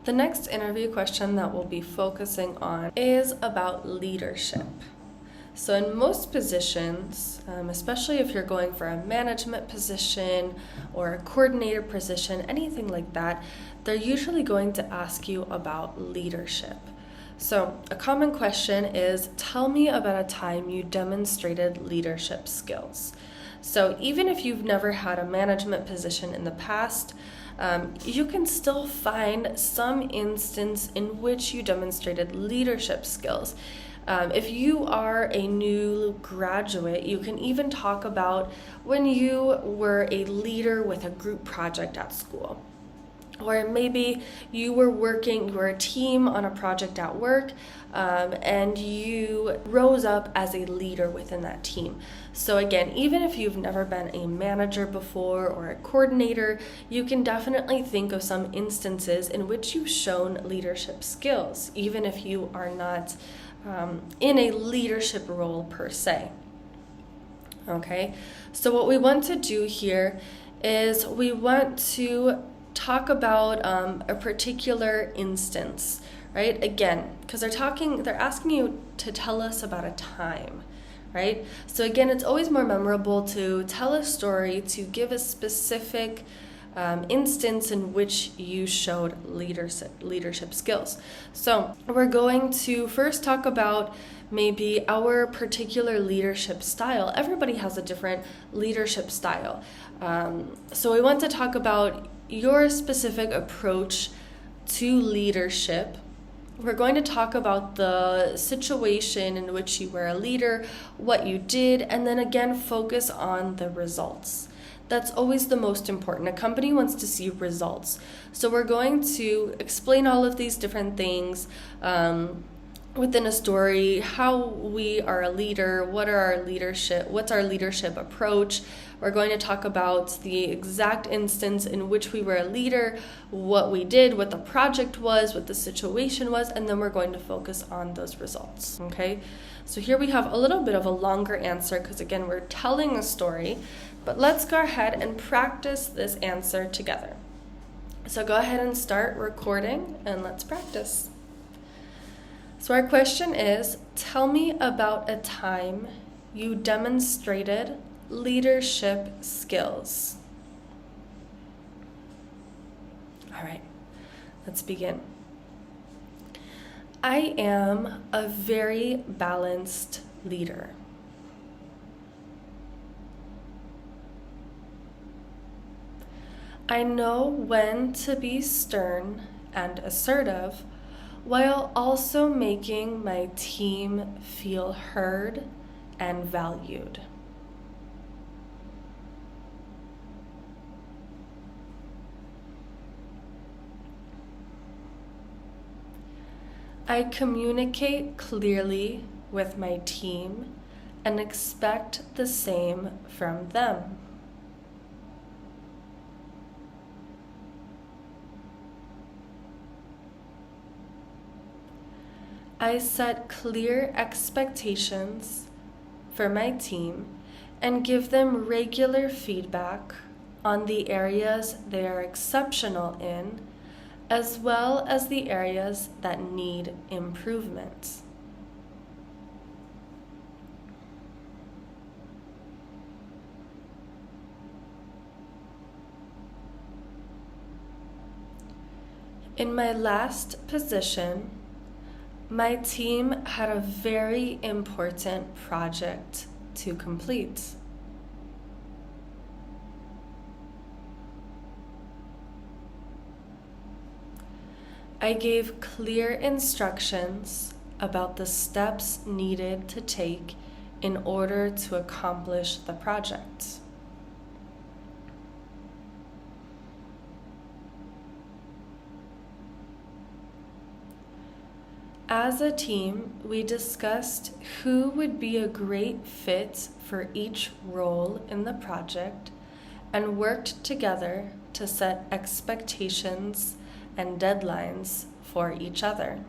The next interview question that we'll be focusing on is about leadership. So in most positions, especially if you're going for a management position or a coordinator position, anything like that, they're usually going to ask you about leadership. So a common question is, tell me about a time you demonstrated leadership skills. So even if you've never had a management position in the past, you can still find some instance in which you demonstrated leadership skills. If you are a new graduate, you can even talk about when you were a leader with a group project at school. Or maybe you were a team on a project at work, and you rose up as a leader within that team. So again, even if you've never been a manager before or a coordinator, you can definitely think of some instances in which you've shown leadership skills, even if you are not in a leadership role per se. Okay, so what we want to do here is we want to talk about a particular instance, right? Again, because they're asking you to tell us about a time, right? So again, it's always more memorable to tell a story, to give a specific instance in which you showed leadership skills. So we're going to first talk about maybe our particular leadership style. Everybody has a different leadership style. So we want to talk about your specific approach to leadership. We're going to talk about the situation in which you were a leader, what you did, and then again focus on the results. That's always the most important. A company wants to see results. So we're going to explain all of these different things within a story, how we are a leader, what's our leadership approach. We're going to talk about the exact instance in which we were a leader, what we did, what the project was, what the situation was, and then we're going to focus on those results, okay? So here we have a little bit of a longer answer because again, we're telling a story, but let's go ahead and practice this answer together. So go ahead and start recording and let's practice. So our question is, tell me about a time you demonstrated leadership skills. All right, let's begin. I am a very balanced leader. I know when to be stern and assertive while also making my team feel heard and valued. I communicate clearly with my team and expect the same from them. I set clear expectations for my team and give them regular feedback on the areas they are exceptional in, as well as the areas that need improvement. In my last position, my team had a very important project to complete. I gave clear instructions about the steps needed to take in order to accomplish the project. As a team, we discussed who would be a great fit for each role in the project and worked together to set expectations and deadlines for each other.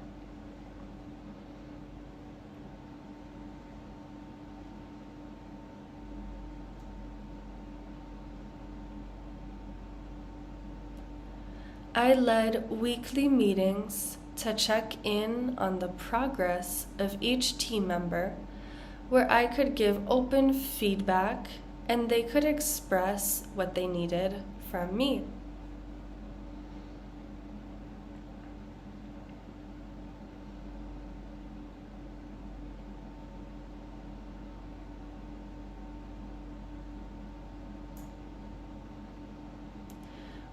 I led weekly meetings to check in on the progress of each team member, where I could give open feedback and they could express what they needed from me.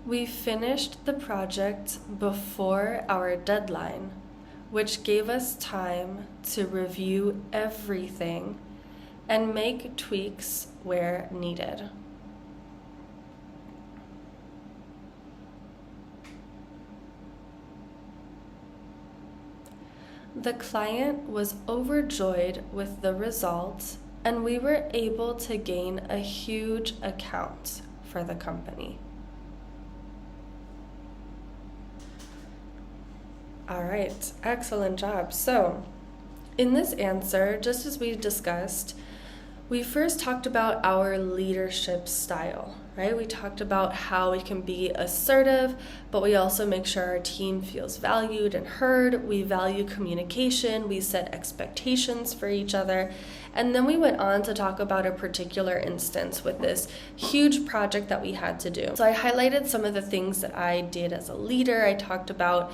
We finished the project before our deadline, which gave us time to review everything and make tweaks where needed. The client was overjoyed with the result, and we were able to gain a huge account for the company. All right, excellent job. So, in this answer, just as we discussed, we first talked about our leadership style, right? We talked about how we can be assertive, but we also make sure our team feels valued and heard. We value communication, we set expectations for each other. And then we went on to talk about a particular instance with this huge project that we had to do. So I highlighted some of the things that I did as a leader. I talked about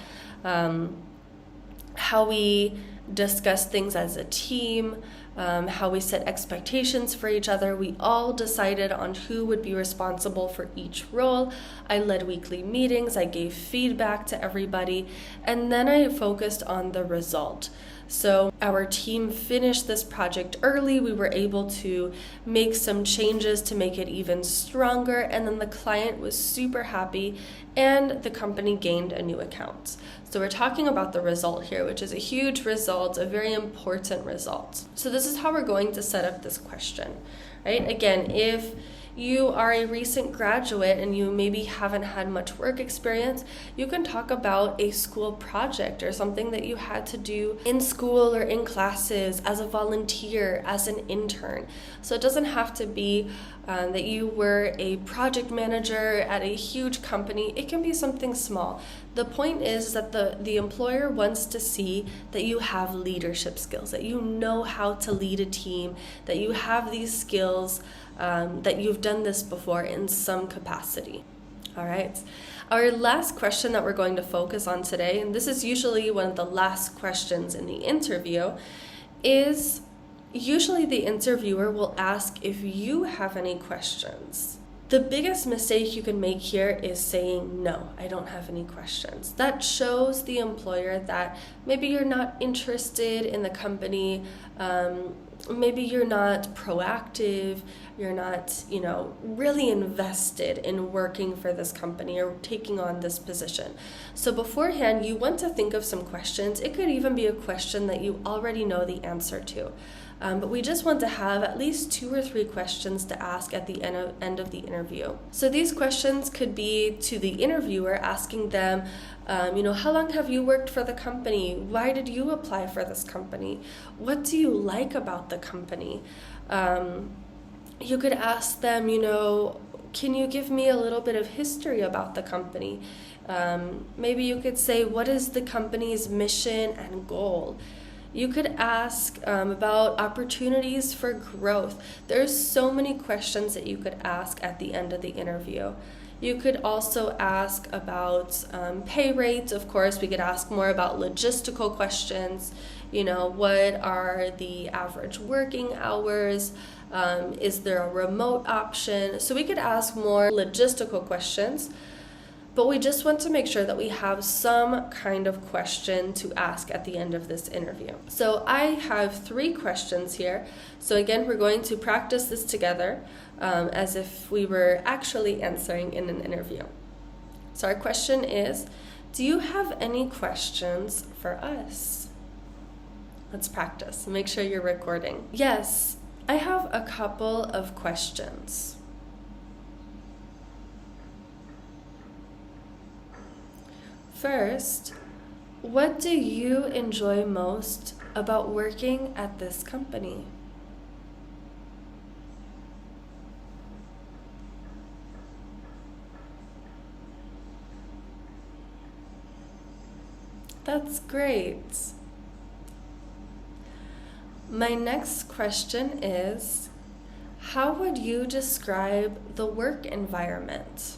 how we discuss things as a team, how we set expectations for each other. We all decided on who would be responsible for each role. I led weekly meetings, I gave feedback to everybody, and then I focused on the result. So our team finished this project early. We were able to make some changes to make it even stronger, and then the client was super happy and the company gained a new account. So we're talking about the result here, which is a huge result, a very important result. So this is how we're going to set up this question, right? Again, if you are a recent graduate and you maybe haven't had much work experience, you can talk about a school project or something that you had to do in school or in classes as a volunteer, as an intern. So it doesn't have to be that you were a project manager at a huge company. It can be something small. The point is that the employer wants to see that you have leadership skills, that you know how to lead a team, that you have these skills, that you've done this before in some capacity. All right. Our last question that we're going to focus on today, and this is usually one of the last questions in the interview, is usually the interviewer will ask if you have any questions. The biggest mistake you can make here is saying, no, I don't have any questions. That shows the employer that maybe you're not interested in the company, maybe you're not proactive, you're not, really invested in working for this company or taking on this position. So beforehand, you want to think of some questions. It could even be a question that you already know the answer to. But we just want to have at least 2 or 3 questions to ask at the end of the interview. So these questions could be to the interviewer, asking them, how long have you worked for the company? Why did you apply for this company? What do you like about the company? You could ask them, can you give me a little bit of history about the company? Maybe you could say, what is the company's mission and goal? You could ask about opportunities for growth. There's so many questions that you could ask at the end of the interview. You could also ask about pay rates. Of course, we could ask more about logistical questions. What are the average working hours? Is there a remote option? So we could ask more logistical questions. But we just want to make sure that we have some kind of question to ask at the end of this interview. So I have 3 questions here. So again, we're going to practice this together as if we were actually answering in an interview. So our question is, do you have any questions for us? Let's practice. Make sure you're recording. Yes, I have a couple of questions. First, what do you enjoy most about working at this company? That's great. My next question is, how would you describe the work environment?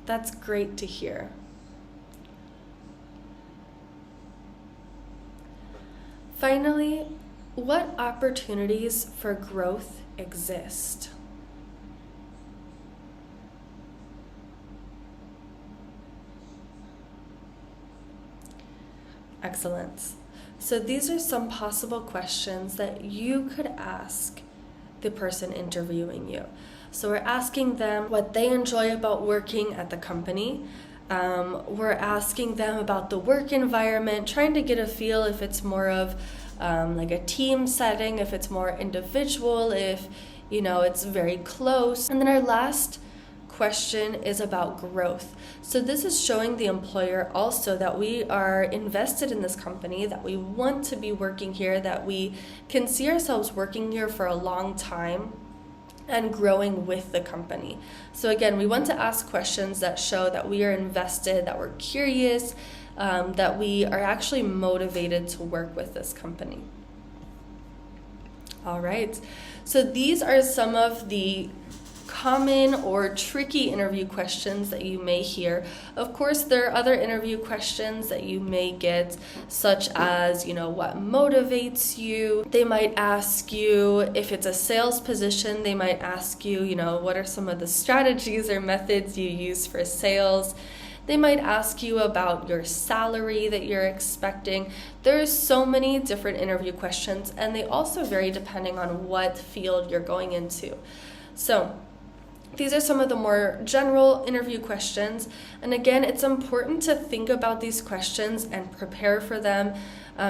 That's great to hear. Finally, what opportunities for growth exist? Excellent. So these are some possible questions that you could ask the person interviewing you. So we're asking them what they enjoy about working at the company. We're asking them about the work environment, trying to get a feel if it's more of like a team setting, if it's more individual, if it's very close. And then our last question is about growth. So this is showing the employer also that we are invested in this company, that we want to be working here, that we can see ourselves working here for a long time and growing with the company. So again, we want to ask questions that show that we are invested, that we're curious, that we are actually motivated to work with this company. All right, so these are some of the common or tricky interview questions that you may hear. Of course, there are other interview questions that you may get, such as, what motivates you? They might ask you, if it's a sales position, they might ask you, what are some of the strategies or methods you use for sales? They might ask you about your salary that you're expecting. There's so many different interview questions, and they also vary depending on what field you're going into. So these are some of the more general interview questions. And again, it's important to think about these questions and prepare for them,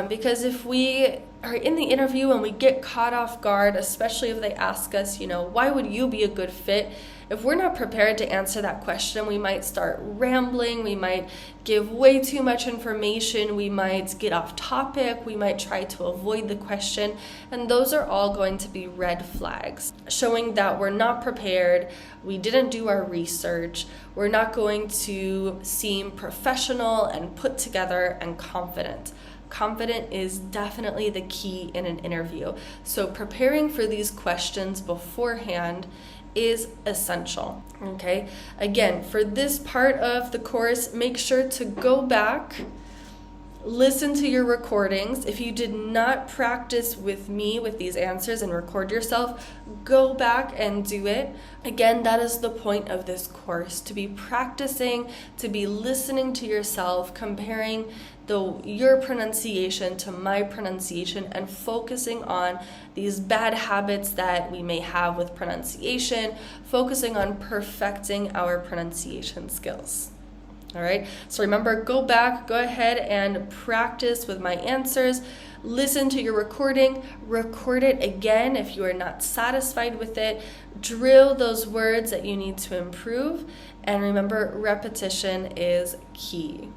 because if we are in the interview and we get caught off guard, especially if they ask us, why would you be a good fit? If we're not prepared to answer that question, we might start rambling, we might give way too much information, we might get off topic, we might try to avoid the question, and those are all going to be red flags, showing that we're not prepared, we didn't do our research, we're not going to seem professional and put together and confident. Confident is definitely the key in an interview. So preparing for these questions beforehand is essential. Okay, again, for this part of the course, make sure to go back, listen to your recordings. If you did not practice with me with these answers and record yourself, go back and do it. Again, that is the point of this course, to be practicing, to be listening to yourself, comparing your pronunciation to my pronunciation, and focusing on these bad habits that we may have with pronunciation, focusing on perfecting our pronunciation skills. All right, so remember, go back, go ahead and practice with my answers. Listen to your recording, record it again if you are not satisfied with it. Drill those words that you need to improve. And remember, repetition is key.